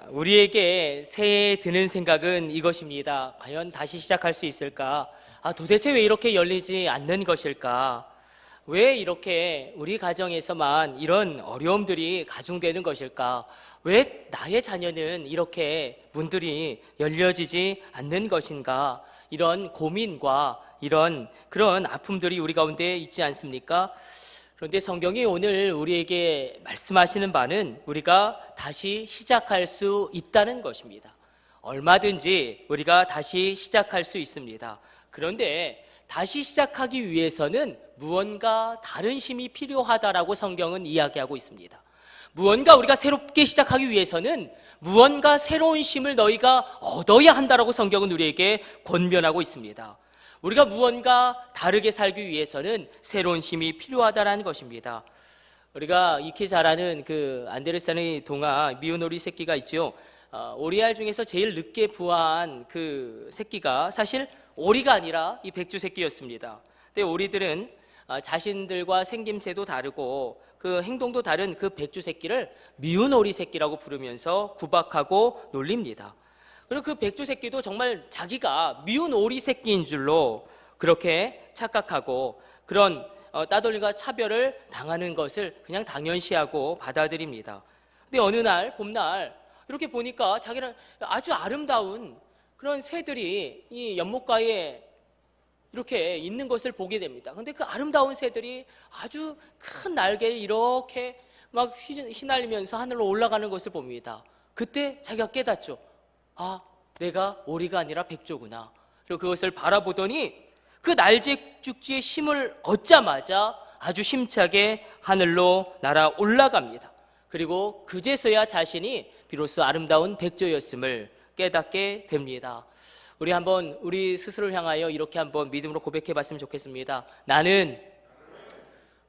우리에게 새해에 드는 생각은 이것입니다. 과연 다시 시작할 수 있을까? 도대체 왜 이렇게 열리지 않는 것일까? 왜 이렇게 우리 가정에서만 이런 어려움들이 가중되는 것일까? 왜 나의 자녀는 이렇게 문들이 열려지지 않는 것인가? 이런 고민과 그런 아픔들이 우리 가운데 있지 않습니까? 그런데 성경이 오늘 우리에게 말씀하시는 바는 우리가 다시 시작할 수 있다는 것입니다. 얼마든지 우리가 다시 시작할 수 있습니다. 그런데 다시 시작하기 위해서는 무언가 다른 힘이 필요하다라고 성경은 이야기하고 있습니다. 무언가 우리가 새롭게 시작하기 위해서는 무언가 새로운 힘을 너희가 얻어야 한다라고 성경은 우리에게 권면하고 있습니다. 우리가 무언가 다르게 살기 위해서는 새로운 힘이 필요하다는 것입니다. 우리가 익히 잘 아는 그 안데르센의 동화 미운 오리 새끼가 있죠. 오리알 중에서 제일 늦게 부화한 그 새끼가 사실 오리가 아니라 이 백주 새끼였습니다. 근데 오리들은 자신들과 생김새도 다르고 그 행동도 다른 그 백주 새끼를 미운 오리 새끼라고 부르면서 구박하고 놀립니다. 그리고 그 백주 새끼도 정말 자기가 미운 오리 새끼인 줄로 그렇게 착각하고 그런 따돌림과 차별을 당하는 것을 그냥 당연시하고 받아들입니다. 근데 어느 날 봄날 이렇게 보니까 자기는 아주 아름다운 그런 새들이 이 연못가에 이렇게 있는 것을 보게 됩니다. 근데 그 아름다운 새들이 아주 큰 날개를 이렇게 막 휘날리면서 하늘로 올라가는 것을 봅니다. 그때 자기가 깨닫죠. 내가 오리가 아니라 백조구나. 그리고 그것을 바라보더니 그 날개죽지의 힘을 얻자마자 아주 힘차게 하늘로 날아 올라갑니다. 그리고 그제서야 자신이 비로소 아름다운 백조였음을 깨닫게 됩니다. 우리 한번 우리 스스로를 향하여 이렇게 한번 믿음으로 고백해 봤으면 좋겠습니다. 나는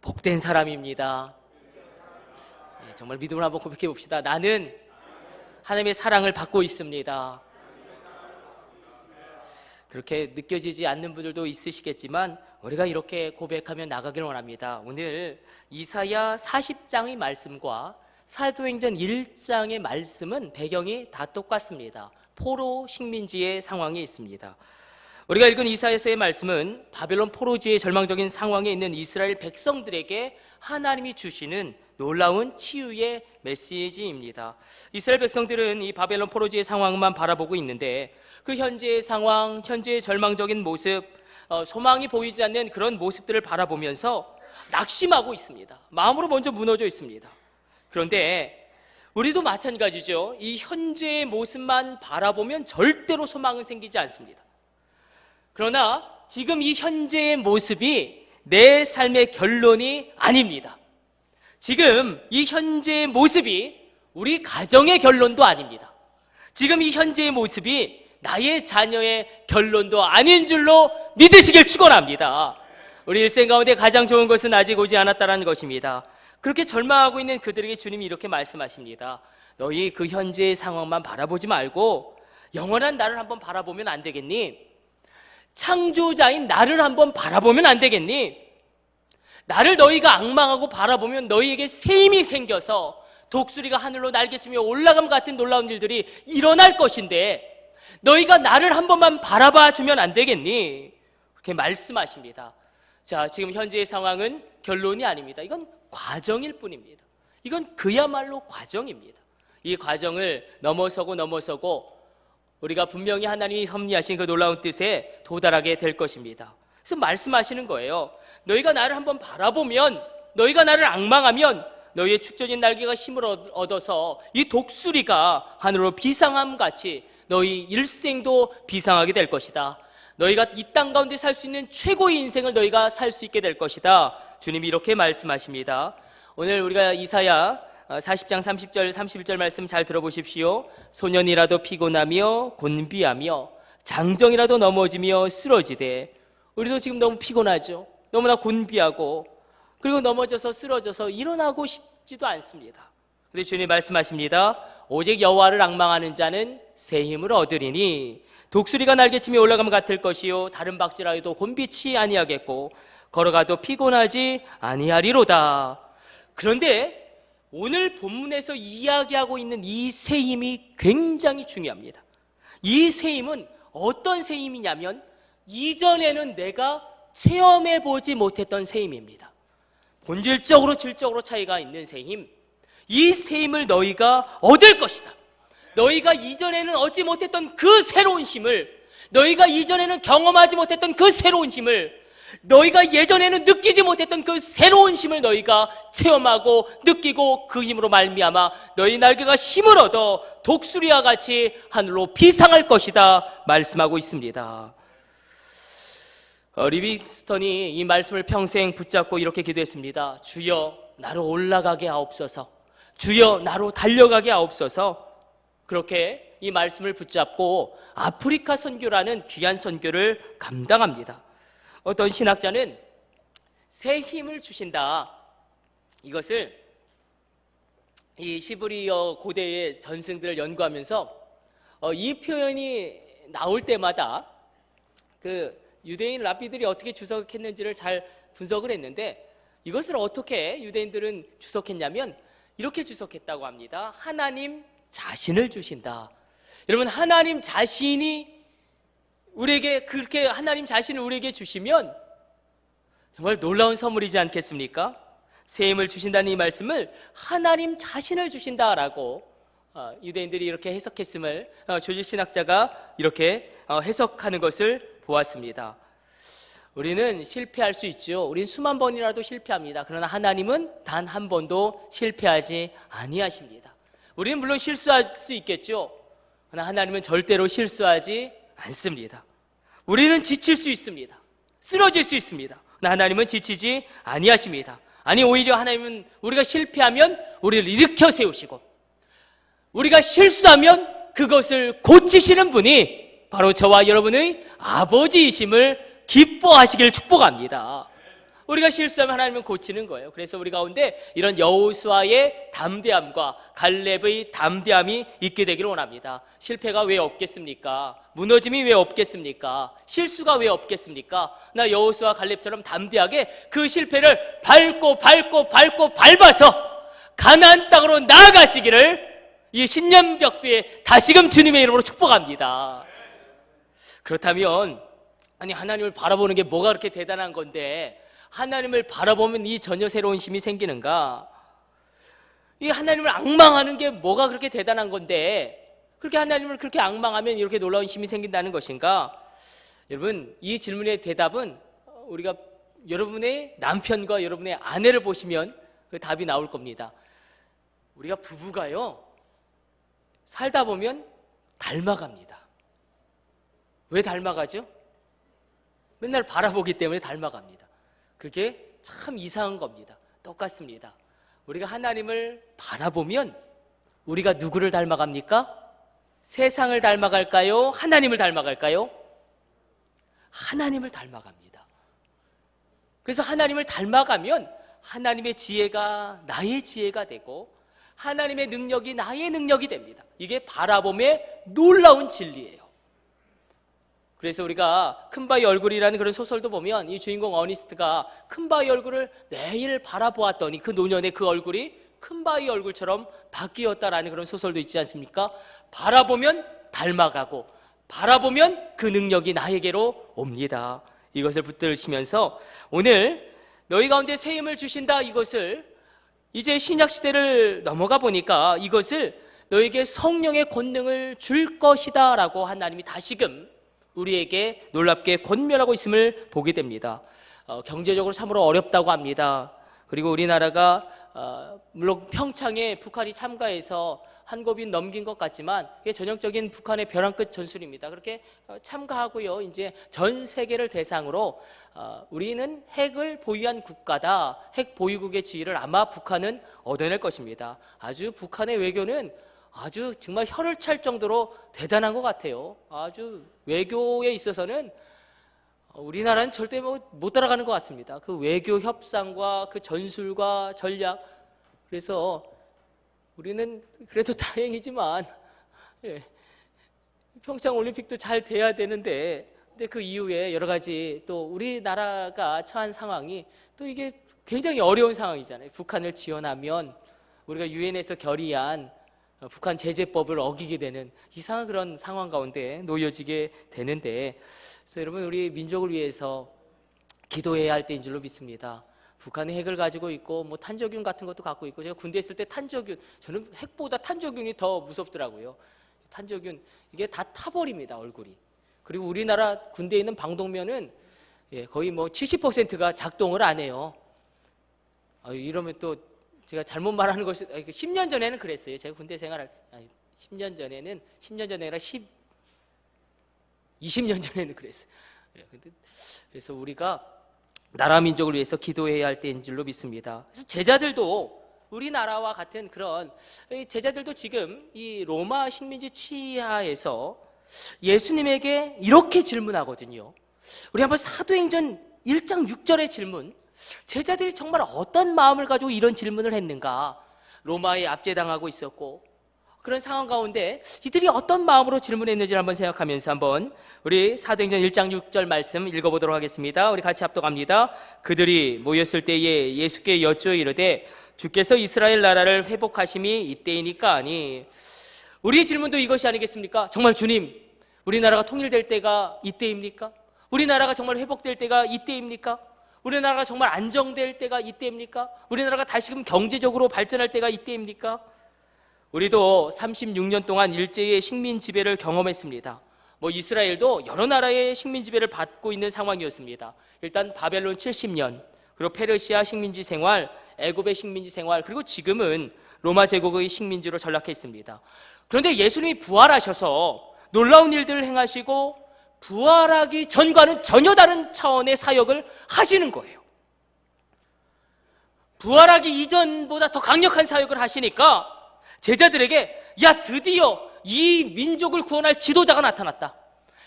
복된 사람입니다. 정말 믿음으로 한번 고백해 봅시다. 나는 하나님의 사랑을 받고 있습니다. 그렇게 느껴지지 않는 분들도 있으시겠지만 우리가 이렇게 고백하며 나가길 원합니다. 오늘 이사야 40장의 말씀과 사도행전 1장의 말씀은 배경이 다 똑같습니다. 포로 식민지의 상황이 있습니다. 우리가 읽은 이사야서의 말씀은 바벨론 포로지의 절망적인 상황에 있는 이스라엘 백성들에게 하나님이 주시는 놀라운 치유의 메시지입니다. 이스라엘 백성들은 이 바벨론 포로지의 상황만 바라보고 있는데 그 현재의 상황, 현재의 절망적인 모습, 소망이 보이지 않는 그런 모습들을 바라보면서 낙심하고 있습니다. 마음으로 먼저 무너져 있습니다. 그런데 우리도 마찬가지죠. 이 현재의 모습만 바라보면 절대로 소망은 생기지 않습니다. 그러나 지금 이 현재의 모습이 내 삶의 결론이 아닙니다. 지금 이 현재의 모습이 우리 가정의 결론도 아닙니다. 지금 이 현재의 모습이 나의 자녀의 결론도 아닌 줄로 믿으시길 축원합니다. 우리 일생 가운데 가장 좋은 것은 아직 오지 않았다는 것입니다. 그렇게 절망하고 있는 그들에게 주님이 이렇게 말씀하십니다. 너희 그 현재의 상황만 바라보지 말고 영원한 나를 한번 바라보면 안 되겠니? 창조자인 나를 한번 바라보면 안 되겠니? 나를 너희가 앙망하고 바라보면 너희에게 새 힘이 생겨서 독수리가 하늘로 날개치며 올라감 같은 놀라운 일들이 일어날 것인데 너희가 나를 한 번만 바라봐 주면 안 되겠니? 그렇게 말씀하십니다. 자, 지금 현재의 상황은 결론이 아닙니다. 이건 과정일 뿐입니다. 이건 그야말로 과정입니다. 이 과정을 넘어서고 우리가 분명히 하나님이 섭리하신 그 놀라운 뜻에 도달하게 될 것입니다. 그래서 말씀하시는 거예요. 너희가 나를 한번 바라보면, 너희가 나를 앙망하면 너희의 축적인 날개가 힘을 얻어서 이 독수리가 하늘로 비상함같이 너희 일생도 비상하게 될 것이다. 너희가 이 땅 가운데 살 수 있는 최고의 인생을 너희가 살 수 있게 될 것이다. 주님이 이렇게 말씀하십니다. 오늘 우리가 이사야 40장 30절 31절 말씀 잘 들어보십시오. 소년이라도 피곤하며 곤비하며 장정이라도 넘어지며 쓰러지되. 우리도 지금 너무 피곤하죠. 너무나 곤비하고 그리고 넘어져서 쓰러져서 일어나고 싶지도 않습니다. 그런데 주님이 말씀하십니다. 오직 여호와를 앙망하는 자는 새 힘을 얻으리니 독수리가 날개치며 올라가면 같을 것이요 다른 박질하여도 곤비치 아니하겠고 걸어가도 피곤하지 아니하리로다. 그런데 오늘 본문에서 이야기하고 있는 이 새 힘이 굉장히 중요합니다. 이 새 힘은 어떤 새 힘이냐면 이전에는 내가 체험해 보지 못했던 새 힘입니다. 본질적으로 질적으로 차이가 있는 새 힘, 이 새 힘을 너희가 얻을 것이다. 너희가 이전에는 얻지 못했던 그 새로운 힘을, 너희가 이전에는 경험하지 못했던 그 새로운 힘을, 너희가 예전에는 느끼지 못했던 그 새로운 힘을 너희가 체험하고 느끼고 그 힘으로 말미암아 너희 날개가 힘을 얻어 독수리와 같이 하늘로 비상할 것이다 말씀하고 있습니다. 리빙스턴이 이 말씀을 평생 붙잡고 이렇게 기도했습니다. 주여 나로 올라가게 하옵소서, 주여 나로 달려가게 하옵소서. 그렇게 이 말씀을 붙잡고 아프리카 선교라는 귀한 선교를 감당합니다. 어떤 신학자는 새 힘을 주신다, 이것을 이 시브리어 고대의 전승들을 연구하면서 이 표현이 나올 때마다 그 유대인 랍비들이 어떻게 주석했는지를 잘 분석을 했는데, 이것을 어떻게 유대인들은 주석했냐면 이렇게 주석했다고 합니다. 하나님 자신을 주신다. 여러분, 하나님 자신이 우리에게, 그렇게 하나님 자신을 우리에게 주시면 정말 놀라운 선물이지 않겠습니까? 새 힘을 주신다는 이 말씀을 하나님 자신을 주신다라고 유대인들이 이렇게 해석했음을 조지 신학자가 이렇게 해석하는 것을 보았습니다. 우리는 실패할 수 있죠. 우리는 수만 번이라도 실패합니다. 그러나 하나님은 단 한 번도 실패하지 아니하십니다. 우리는 물론 실수할 수 있겠죠. 그러나 하나님은 절대로 실수하지 않습니다. 우리는 지칠 수 있습니다. 쓰러질 수 있습니다. 그러나 하나님은 지치지 아니하십니다. 아니, 오히려 하나님은 우리가 실패하면 우리를 일으켜 세우시고, 우리가 실수하면 그것을 고치시는 분이 바로 저와 여러분의 아버지이심을 기뻐하시기를 축복합니다. 우리가 실수하면 하나님은 고치는 거예요. 그래서 우리 가운데 이런 여호수아의 담대함과 갈렙의 담대함이 있게 되기를 원합니다. 실패가 왜 없겠습니까? 무너짐이 왜 없겠습니까? 실수가 왜 없겠습니까? 나 여호수아 갈렙처럼 담대하게 그 실패를 밟고 밟아서 가나안 땅으로 나아가시기를 이 신년벽두에 다시금 주님의 이름으로 축복합니다. 그렇다면 아니, 하나님을 바라보는 게 뭐가 그렇게 대단한 건데 하나님을 바라보면 이 전혀 새로운 힘이 생기는가? 이 하나님을 앙망하는 게 뭐가 그렇게 대단한 건데 그렇게 하나님을 그렇게 앙망하면 이렇게 놀라운 힘이 생긴다는 것인가? 여러분, 이 질문의 대답은 우리가 여러분의 남편과 여러분의 아내를 보시면 그 답이 나올 겁니다. 우리가 부부가요, 살다 보면 닮아갑니다. 왜 닮아가죠? 맨날 바라보기 때문에 닮아갑니다. 그게 참 이상한 겁니다. 똑같습니다. 우리가 하나님을 바라보면 우리가 누구를 닮아갑니까? 세상을 닮아갈까요? 하나님을 닮아갈까요? 하나님을 닮아갑니다. 그래서 하나님을 닮아가면 하나님의 지혜가 나의 지혜가 되고 하나님의 능력이 나의 능력이 됩니다. 이게 바라봄의 놀라운 진리예요. 그래서 우리가 큰바위 얼굴이라는 그런 소설도 보면 이 주인공 어니스트가 큰바위 얼굴을 매일 바라보았더니 그 노년의 그 얼굴이 큰바위 얼굴처럼 바뀌었다라는 그런 소설도 있지 않습니까? 바라보면 닮아가고 바라보면 그 능력이 나에게로 옵니다. 이것을 붙들으시면서 오늘 너희 가운데 새 힘을 주신다, 이것을 이제 신약시대를 넘어가 보니까 이것을 너에게 성령의 권능을 줄 것이다 라고 하나님이 다시금 우리에게 놀랍게 권면하고 있음을 보게 됩니다. 경제적으로 참으로 어렵다고 합니다. 그리고 우리나라가 물론 평창에 북한이 참가해서 한 고비는 넘긴 것 같지만 이게 전형적인 북한의 벼랑 끝 전술입니다. 그렇게 참가하고요, 이제 전 세계를 대상으로 우리는 핵을 보유한 국가다, 핵 보유국의 지위를 아마 북한은 얻어낼 것입니다. 아주 북한의 외교는 아주 정말 혀를 찰 정도로 대단한 것 같아요. 아주 외교에 있어서는 우리나라는 절대 못 따라가는 것 같습니다. 그 외교 협상과 그 전술과 전략. 그래서 우리는 그래도 다행이지만 평창 올림픽도 잘 돼야 되는데, 근데 그 이후에 여러 가지 또 우리나라가 처한 상황이 또 이게 굉장히 어려운 상황이잖아요. 북한을 지원하면 우리가 유엔에서 결의한 북한 제재법을 어기게 되는 이상한 그런 상황 가운데 놓여지게 되는데, 그래서 여러분, 우리 민족을 위해서 기도해야 할 때인 줄로 믿습니다. 북한이 핵을 가지고 있고 뭐 탄저균 같은 것도 갖고 있고, 제가 군대 있을 때 탄저균, 저는 핵보다 탄저균이 더 무섭더라고요. 탄저균 이게 다 타버립니다, 얼굴이. 그리고 우리나라 군대에 있는 방독면은 거의 뭐 70%가 작동을 안 해요. 이러면 또 제가 잘못 말하는 것이, 10년 전에는 그랬어요. 제가 군대 생활할 10년 전에는 10년 전에 아니라 20년 전에는 그랬어요. 그래서 우리가 나라 민족을 위해서 기도해야 할 때인 줄로 믿습니다. 그래서 제자들도 우리나라와 같은 그런, 제자들도 지금 이 로마 식민지 치하에서 예수님에게 이렇게 질문하거든요. 우리 한번 사도행전 1장 6절의 질문, 제자들이 정말 어떤 마음을 가지고 이런 질문을 했는가. 로마에 압제당하고 있었고 그런 상황 가운데 이들이 어떤 마음으로 질문했는지를 한번 생각하면서 한번 우리 사도행전 1장 6절 말씀 읽어보도록 하겠습니다. 우리 같이 합독합니다. 그들이 모였을 때에 예수께 여쭈어 이르되 주께서 이스라엘 나라를 회복하심이 이때이니까 하니. 우리의 질문도 이것이 아니겠습니까? 정말 주님, 우리나라가 통일될 때가 이때입니까? 우리나라가 정말 회복될 때가 이때입니까? 우리나라가 정말 안정될 때가 이때입니까? 우리나라가 다시금 경제적으로 발전할 때가 이때입니까? 우리도 36년 동안 일제의 식민 지배를 경험했습니다. 뭐 이스라엘도 여러 나라의 식민 지배를 받고 있는 상황이었습니다. 일단 바벨론 70년, 그리고 페르시아 식민지 생활, 애굽의 식민지 생활, 그리고 지금은 로마 제국의 식민지로 전락했습니다. 그런데 예수님이 부활하셔서 놀라운 일들을 행하시고 부활하기 전과는 전혀 다른 차원의 사역을 하시는 거예요. 부활하기 이전보다 더 강력한 사역을 하시니까 제자들에게, 야, 드디어 이 민족을 구원할 지도자가 나타났다.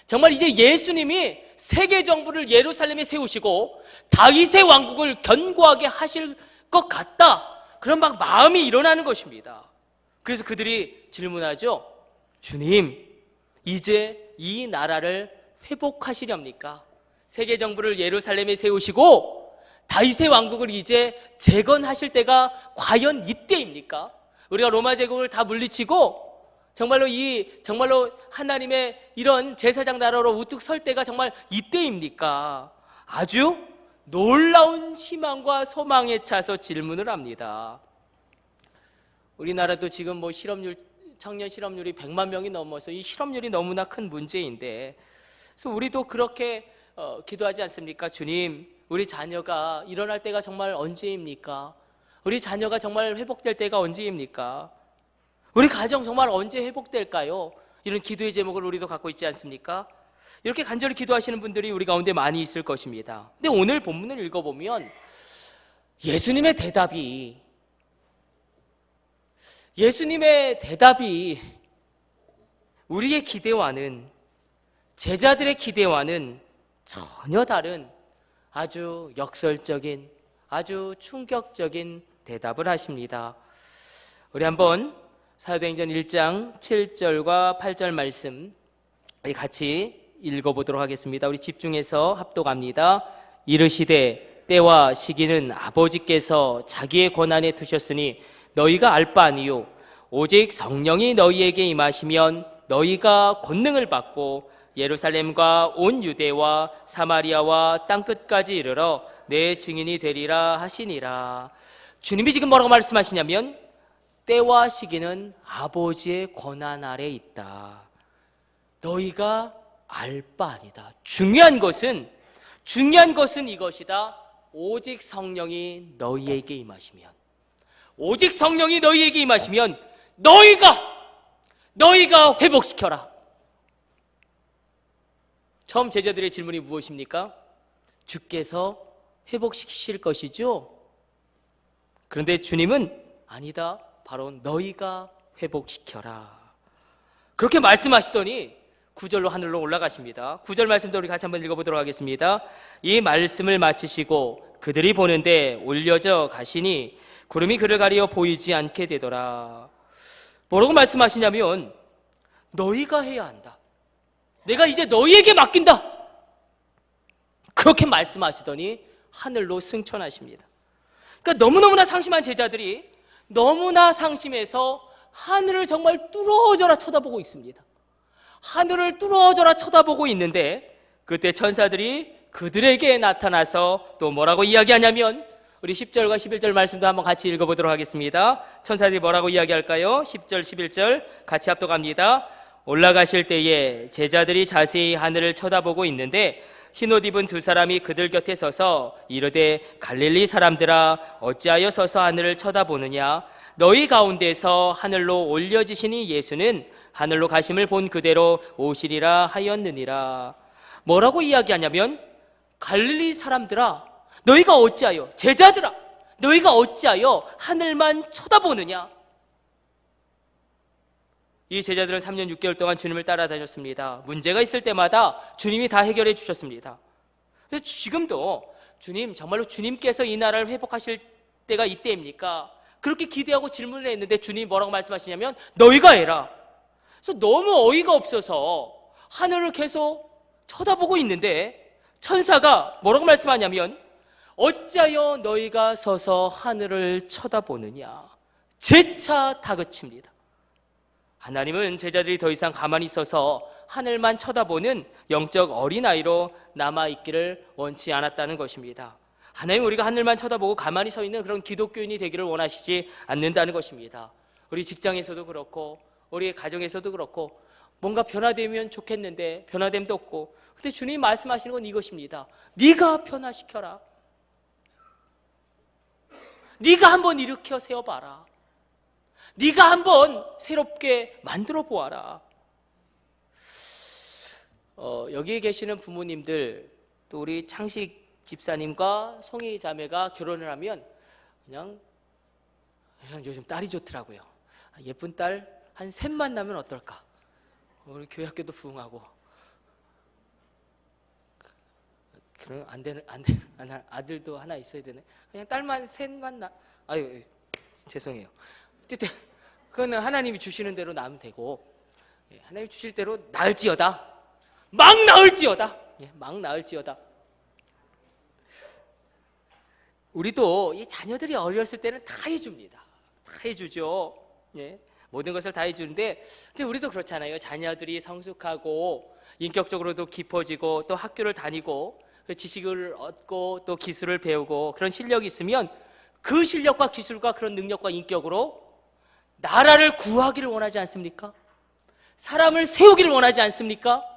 정말 이제 예수님이 세계 정부를 예루살렘에 세우시고 다윗의 왕국을 견고하게 하실 것 같다. 그런 막 마음이 일어나는 것입니다. 그래서 그들이 질문하죠. 주님, 이제 이 나라를 회복하시렵니까? 세계 정부를 예루살렘에 세우시고 다윗의 왕국을 이제 재건하실 때가 과연 이때입니까? 우리가 로마 제국을 다 물리치고 정말로 하나님의 이런 제사장 나라로 우뚝 설 때가 정말 이때입니까? 아주 놀라운 희망과 소망에 차서 질문을 합니다. 우리나라도 지금 뭐 청년 실업률이 100만 명이 넘어서 이 실업률이 너무나 큰 문제인데, 그래서 우리도 그렇게 기도하지 않습니까? 주님, 우리 자녀가 일어날 때가 정말 언제입니까? 우리 자녀가 정말 회복될 때가 언제입니까? 우리 가정 정말 언제 회복될까요? 이런 기도의 제목을 우리도 갖고 있지 않습니까? 이렇게 간절히 기도하시는 분들이 우리 가운데 많이 있을 것입니다. 근데 오늘 본문을 읽어보면 예수님의 대답이 우리의 기대와는, 제자들의 기대와는 전혀 다른 아주 역설적인, 아주 충격적인 대답을 하십니다. 우리 한번 사도행전 1장 7절과 8절 말씀 우리 같이 읽어보도록 하겠습니다. 우리 집중해서 합독합니다. 이르시되 때와 시기는 아버지께서 자기의 권한에 두셨으니 너희가 알 바 아니요 오직 성령이 너희에게 임하시면 너희가 권능을 받고 예루살렘과 온 유대와 사마리아와 땅끝까지 이르러 내 증인이 되리라 하시니라. 주님이 지금 뭐라고 말씀하시냐면 때와 시기는 아버지의 권한 아래 있다. 너희가 알 바 아니다. 중요한 것은 이것이다. 오직 성령이 너희에게 임하시면, 오직 성령이 너희에게 임하시면 너희가 회복시켜라. 처음 제자들의 질문이 무엇입니까? 주께서 회복시키실 것이죠? 그런데 주님은 아니다. 바로 너희가 회복시켜라. 그렇게 말씀하시더니 9절로 하늘로 올라가십니다. 9절 말씀도 우리 같이 한번 읽어보도록 하겠습니다. 이 말씀을 마치시고 그들이 보는데 올려져 가시니 구름이 그를 가리어 보이지 않게 되더라. 뭐라고 말씀하시냐면 너희가 해야 한다. 내가 이제 너희에게 맡긴다. 그렇게 말씀하시더니 하늘로 승천하십니다. 그러니까 너무너무나 상심한 제자들이 너무나 상심해서 하늘을 정말 뚫어져라 쳐다보고 있습니다. 하늘을 뚫어져라 쳐다보고 있는데 그때 천사들이 그들에게 나타나서 또 뭐라고 이야기하냐면, 우리 10절과 11절 말씀도 한번 같이 읽어보도록 하겠습니다. 천사들이 뭐라고 이야기할까요? 10절 11절 같이 합독합니다. 올라가실 때에 제자들이 자세히 하늘을 쳐다보고 있는데 흰옷 입은 두 사람이 그들 곁에 서서 이르되 갈릴리 사람들아 어찌하여 서서 하늘을 쳐다보느냐? 너희 가운데서 하늘로 올려지시니 예수는 하늘로 가심을 본 그대로 오시리라 하였느니라. 뭐라고 이야기하냐면, 갈릴리 사람들아 너희가 어찌하여, 제자들아 너희가 어찌하여 하늘만 쳐다보느냐? 이 제자들은 3년 6개월 동안 주님을 따라다녔습니다. 문제가 있을 때마다 주님이 다 해결해 주셨습니다. 그래서 지금도 주님, 정말로 주님께서 이 나라를 회복하실 때가 이때입니까? 그렇게 기대하고 질문을 했는데 주님이 뭐라고 말씀하시냐면 너희가 해라. 그래서 너무 어이가 없어서 하늘을 계속 쳐다보고 있는데 천사가 뭐라고 말씀하냐면 어찌하여 너희가 서서 하늘을 쳐다보느냐? 재차 다그칩니다. 하나님은 제자들이 더 이상 가만히 서서 하늘만 쳐다보는 영적 어린아이로 남아있기를 원치 않았다는 것입니다. 하나님, 우리가 하늘만 쳐다보고 가만히 서 있는 그런 기독교인이 되기를 원하시지 않는다는 것입니다. 우리 직장에서도 그렇고 우리 가정에서도 그렇고 뭔가 변화되면 좋겠는데 변화됨도 없고, 근데 주님이 말씀하시는 건 이것입니다. 네가 변화시켜라. 네가 한번 일으켜 세워봐라. 네가 한번 새롭게 만들어 보아라. 여기에 계시는 부모님들, 또 우리 창식 집사님과 송이 자매가 결혼을 하면 그냥 요즘 딸이 좋더라고요. 예쁜 딸 한 셋만 나면 어떨까? 우리 교회 학교도 부흥하고. 그럼 안 되는 아들도 하나 있어야 되네. 그냥 딸만 셋만 나. 아유, 죄송해요. 어쨌든 그거는 하나님이 주시는 대로 나면 되고, 하나님 주실 대로 나을지어다. 막 나을지어다. 막 나을지어다. 우리도 이 자녀들이 어렸을 때는 다 해줍니다. 다 해주죠. 모든 것을 다 해주는데, 근데 우리도 그렇잖아요. 자녀들이 성숙하고 인격적으로도 깊어지고 또 학교를 다니고 지식을 얻고 또 기술을 배우고 그런 실력이 있으면 그 실력과 기술과 그런 능력과 인격으로 나라를 구하기를 원하지 않습니까? 사람을 세우기를 원하지 않습니까?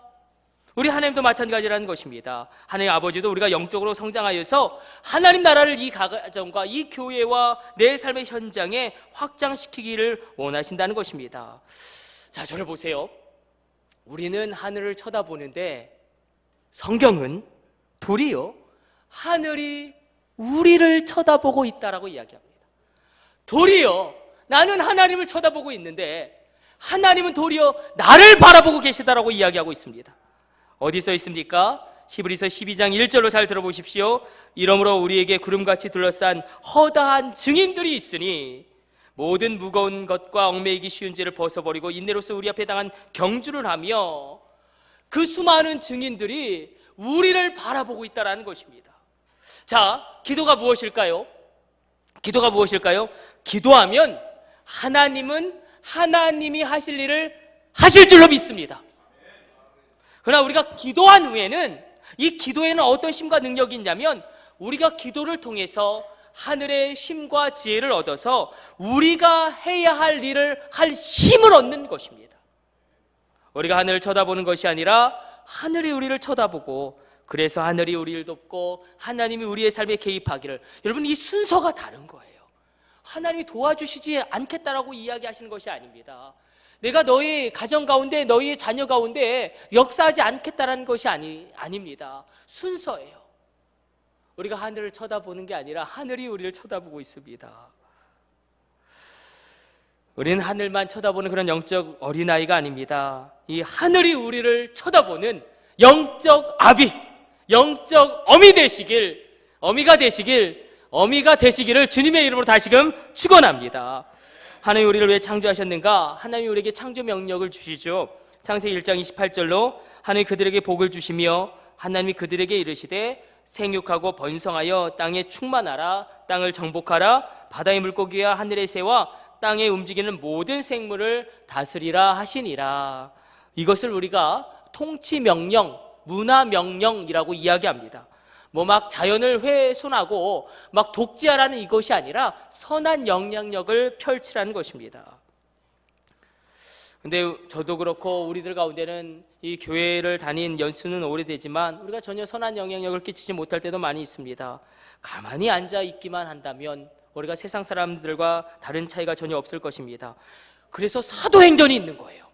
우리 하나님도 마찬가지라는 것입니다. 하나님 아버지도 우리가 영적으로 성장하여서 하나님 나라를 이 가정과 이 교회와 내 삶의 현장에 확장시키기를 원하신다는 것입니다. 자, 저를 보세요. 우리는 하늘을 쳐다보는데 성경은 도리어 하늘이 우리를 쳐다보고 있다라고 이야기합니다. 도리어 나는 하나님을 쳐다보고 있는데 하나님은 도리어 나를 바라보고 계시다라고 이야기하고 있습니다. 어디 써 있습니까? 히브리서 12장 1절로 잘 들어보십시오. 이러므로 우리에게 구름같이 둘러싼 허다한 증인들이 있으니 모든 무거운 것과 얽매이기 쉬운 죄를 벗어버리고 인내로서 우리 앞에 당한 경주를 하며, 그 수많은 증인들이 우리를 바라보고 있다는 것입니다. 자, 기도가 무엇일까요? 기도가 무엇일까요? 기도하면 하나님은 하나님이 하실 일을 하실 줄로 믿습니다. 그러나 우리가 기도한 후에는 이 기도에는 어떤 힘과 능력이 있냐면 우리가 기도를 통해서 하늘의 힘과 지혜를 얻어서 우리가 해야 할 일을 할 힘을 얻는 것입니다. 우리가 하늘을 쳐다보는 것이 아니라 하늘이 우리를 쳐다보고, 그래서 하늘이 우리를 돕고 하나님이 우리의 삶에 개입하기를. 여러분, 이 순서가 다른 거예요. 하나님이 도와주시지 않겠다라고 이야기하시는 것이 아닙니다. 내가 너희 가정 가운데, 너희 자녀 가운데 역사하지 않겠다라는 것이 아닙니다. 순서예요. 우리가 하늘을 쳐다보는 게 아니라 하늘이 우리를 쳐다보고 있습니다. 우리는 하늘만 쳐다보는 그런 영적 어린아이가 아닙니다. 이 하늘이 우리를 쳐다보는 영적 아비, 영적 어미가 되시기를 주님의 이름으로 다시금 축원합니다. 하나님이 우리를 왜 창조하셨는가? 하나님이 우리에게 창조 명령을 주시죠. 창세기 1장 28절로 하나님이 그들에게 복을 주시며 하나님이 그들에게 이르시되 생육하고 번성하여 땅에 충만하라. 땅을 정복하라. 바다의 물고기와 하늘의 새와 땅에 움직이는 모든 생물을 다스리라 하시니라. 이것을 우리가 통치 명령, 문화 명령이라고 이야기합니다. 뭐 막 자연을 훼손하고 막 독재하라는 이것이 아니라 선한 영향력을 펼치라는 것입니다. 근데 저도 그렇고 우리들 가운데는 이 교회를 다닌 연수는 오래되지만 우리가 전혀 선한 영향력을 끼치지 못할 때도 많이 있습니다. 가만히 앉아 있기만 한다면 우리가 세상 사람들과 다른 차이가 전혀 없을 것입니다. 그래서 사도행전이 있는 거예요.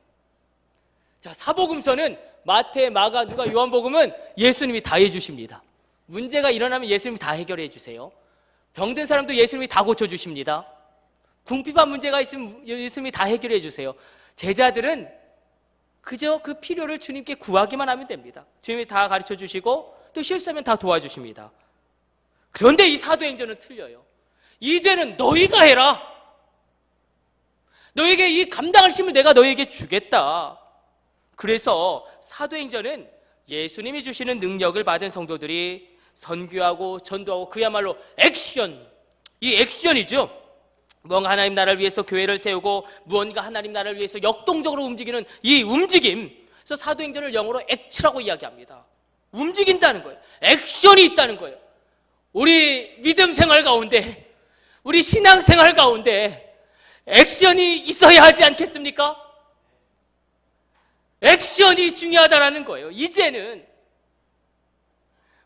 자, 사복음서는 마태, 마가, 누가, 요한복음은 예수님이 다 해주십니다. 문제가 일어나면 예수님이 다 해결해 주세요. 병든 사람도 예수님이 다 고쳐주십니다. 궁핍한 문제가 있으면 예수님이 다 해결해 주세요. 제자들은 그저 그 필요를 주님께 구하기만 하면 됩니다. 주님이 다 가르쳐 주시고 또 실수하면 다 도와주십니다. 그런데 이 사도행전은 틀려요. 이제는 너희가 해라. 너에게 이 감당할 힘을 내가 너에게 주겠다. 그래서 사도행전은 예수님이 주시는 능력을 받은 성도들이 선교하고 전도하고 그야말로 액션, 이 액션이죠. 뭔가 하나님 나라를 위해서 교회를 세우고 무언가 하나님 나라를 위해서 역동적으로 움직이는 이 움직임. 그래서 사도행전을 영어로 액트라고 이야기합니다. 움직인다는 거예요. 액션이 있다는 거예요. 우리 믿음 생활 가운데, 우리 신앙 생활 가운데 액션이 있어야 하지 않겠습니까? 액션이 중요하다라는 거예요. 이제는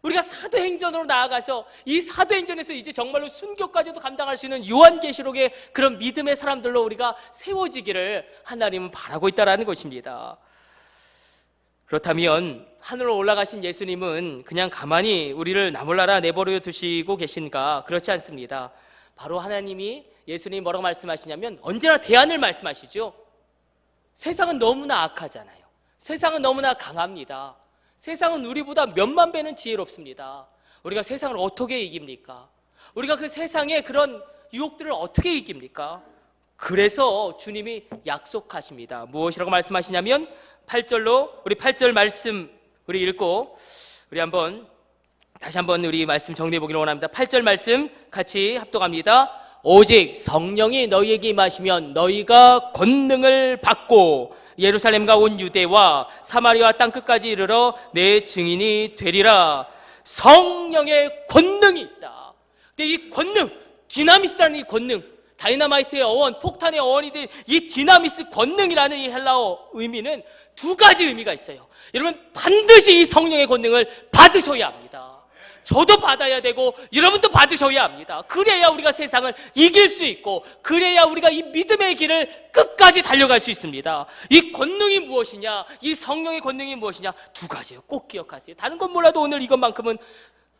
우리가 사도행전으로 나아가서 이 사도행전에서 이제 정말로 순교까지도 감당할 수 있는 요한계시록의 그런 믿음의 사람들로 우리가 세워지기를 하나님은 바라고 있다는 것입니다. 그렇다면 하늘로 올라가신 예수님은 그냥 가만히 우리를 나몰라라 내버려 두시고 계신가? 그렇지 않습니다. 바로 하나님이, 예수님이 뭐라고 말씀하시냐면 언제나 대안을 말씀하시죠. 세상은 너무나 악하잖아요. 세상은 너무나 강합니다. 세상은 우리보다 몇만 배는 지혜롭습니다. 우리가 세상을 어떻게 이깁니까? 우리가 그 세상의 그런 유혹들을 어떻게 이깁니까? 그래서 주님이 약속하십니다. 무엇이라고 말씀하시냐면 8절로, 우리 8절 말씀 우리 읽고 우리 다시 한번 우리 말씀 정리해 보기를 원합니다. 8절 말씀 같이 합독합니다. 오직 성령이 너희에게 임하시면 너희가 권능을 받고 예루살렘과 온 유대와 사마리아 땅끝까지 이르러 내 증인이 되리라. 성령의 권능이 있다. 근데 이 권능, 디나미스라는 이 권능, 다이너마이트의 어원, 폭탄의 어원이 된 이 디나미스 권능이라는 이 헬라어 의미는 두 가지 의미가 있어요. 여러분 반드시 이 성령의 권능을 받으셔야 합니다. 저도 받아야 되고 여러분도 받으셔야 합니다. 그래야 우리가 세상을 이길 수 있고 그래야 우리가 이 믿음의 길을 끝까지 달려갈 수 있습니다. 이 권능이 무엇이냐, 이 성령의 권능이 무엇이냐, 두 가지예요. 꼭 기억하세요. 다른 건 몰라도 오늘 이것만큼은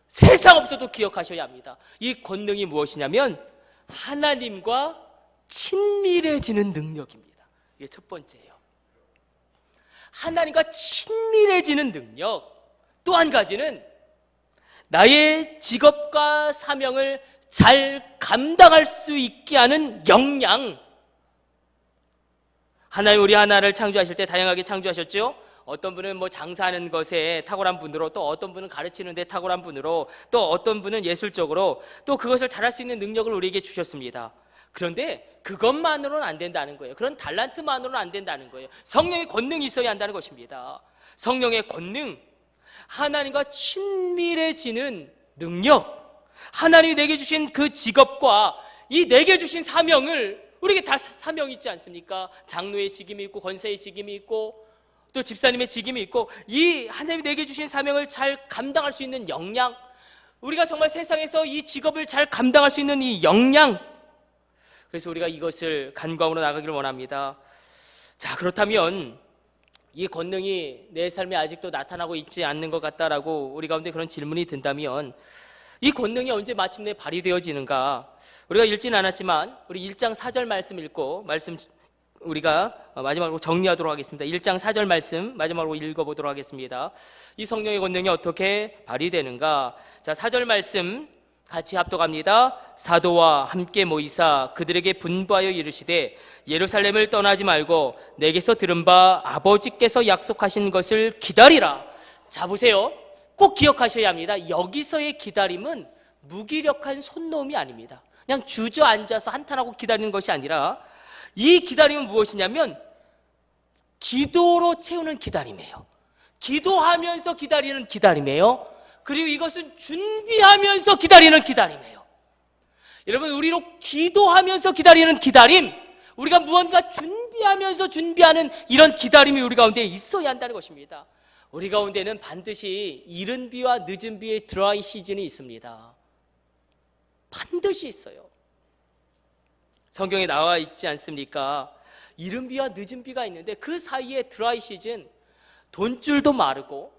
세상 없어도 기억하셔야 합니다. 이 권능이 무엇이냐면 하나님과 친밀해지는 능력입니다. 이게 첫 번째예요. 하나님과 친밀해지는 능력. 또 한 가지는 나의 직업과 사명을 잘 감당할 수 있게 하는 역량. 하나님 우리 하나를 창조하실 때 다양하게 창조하셨죠. 어떤 분은 뭐 장사하는 것에 탁월한 분으로, 또 어떤 분은 가르치는 데 탁월한 분으로, 또 어떤 분은 예술적으로, 또 그것을 잘할 수 있는 능력을 우리에게 주셨습니다. 그런데 그것만으로는 안 된다는 거예요. 그런 달란트만으로는 안 된다는 거예요. 성령의 권능이 있어야 한다는 것입니다. 성령의 권능, 하나님과 친밀해지는 능력, 하나님이 내게 주신 그 직업과 이 내게 주신 사명을, 우리에게 다 사명이 있지 않습니까? 장로의 직임이 있고 권사의 직임이 있고 또 집사님의 직임이 있고, 이 하나님이 내게 주신 사명을 잘 감당할 수 있는 역량, 우리가 정말 세상에서 이 직업을 잘 감당할 수 있는 이 역량, 그래서 우리가 이것을 간과함으로 나가기를 원합니다. 자, 그렇다면 이 권능이 내 삶에 아직도 나타나고 있지 않는 것 같다라고 우리 가운데 그런 질문이 든다면 이 권능이 언제 마침내 발휘되어지는가? 우리가 읽지는 않았지만 우리 1장 4절 말씀 읽고 말씀 우리가 마지막으로 정리하도록 하겠습니다. 1장 4절 말씀 마지막으로 읽어보도록 하겠습니다. 이 성령의 권능이 어떻게 발휘되는가? 자, 4절 말씀 같이 합독합니다. 사도와 함께 모이사 그들에게 분부하여 이르시되 예루살렘을 떠나지 말고 내게서 들은 바 아버지께서 약속하신 것을 기다리라. 자, 보세요. 꼭 기억하셔야 합니다. 여기서의 기다림은 무기력한 손놓음이 아닙니다. 그냥 주저앉아서 한탄하고 기다리는 것이 아니라 이 기다림은 무엇이냐면 기도로 채우는 기다림이에요. 기도하면서 기다리는 기다림이에요. 그리고 이것은 준비하면서 기다리는 기다림이에요. 여러분, 우리로 기도하면서 기다리는 기다림, 우리가 무언가 준비하면서 준비하는 이런 기다림이 우리 가운데 있어야 한다는 것입니다. 우리 가운데는 반드시 이른 비와 늦은 비의 드라이 시즌이 있습니다. 반드시 있어요. 성경에 나와 있지 않습니까? 이른 비와 늦은 비가 있는데 그 사이에 드라이 시즌, 돈줄도 마르고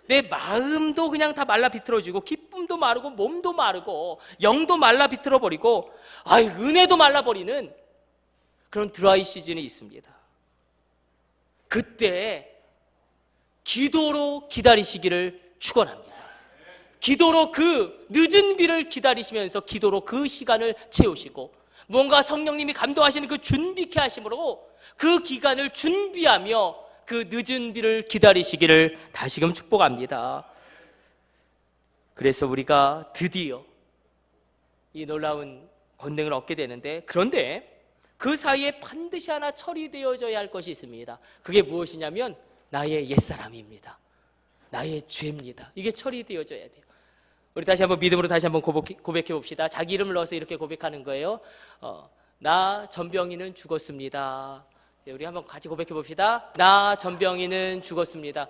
내 마음도 그냥 다 말라 비틀어지고 기쁨도 마르고 몸도 마르고 영도 말라 비틀어버리고 은혜도 말라버리는 그런 드라이 시즌이 있습니다. 그때 기도로 기다리시기를 축원합니다. 기도로 그 늦은 비를 기다리시면서 기도로 그 시간을 채우시고 뭔가 성령님이 감동하시는 그 준비케 하심으로 그 기간을 준비하며 그 늦은 비를 기다리시기를 다시금 축복합니다. 그래서 우리가 드디어 이 놀라운 권능을 얻게 되는데, 그런데 그 사이에 반드시 하나 처리되어져야 할 것이 있습니다. 그게 무엇이냐면 나의 옛사람입니다. 나의 죄입니다. 이게 처리되어져야 돼요. 우리 다시 한번 믿음으로 다시 한번 고백해 봅시다. 자기 이름을 넣어서 이렇게 고백하는 거예요. 나 전병이는 죽었습니다. 우리 한번 같이 고백해 봅시다. 나 전병이는 죽었습니다.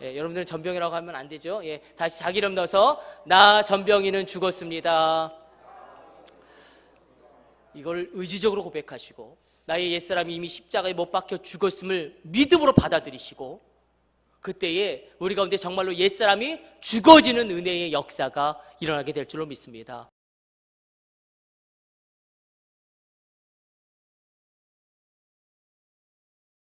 여러분들은 전병이라고 하면 안 되죠. 다시 자기 이름 넣어서 나 전병이는 죽었습니다. 이걸 의지적으로 고백하시고 나의 옛사람이 이미 십자가에 못 박혀 죽었음을 믿음으로 받아들이시고 그때에 우리 가운데 정말로 옛사람이 죽어지는 은혜의 역사가 일어나게 될 줄로 믿습니다.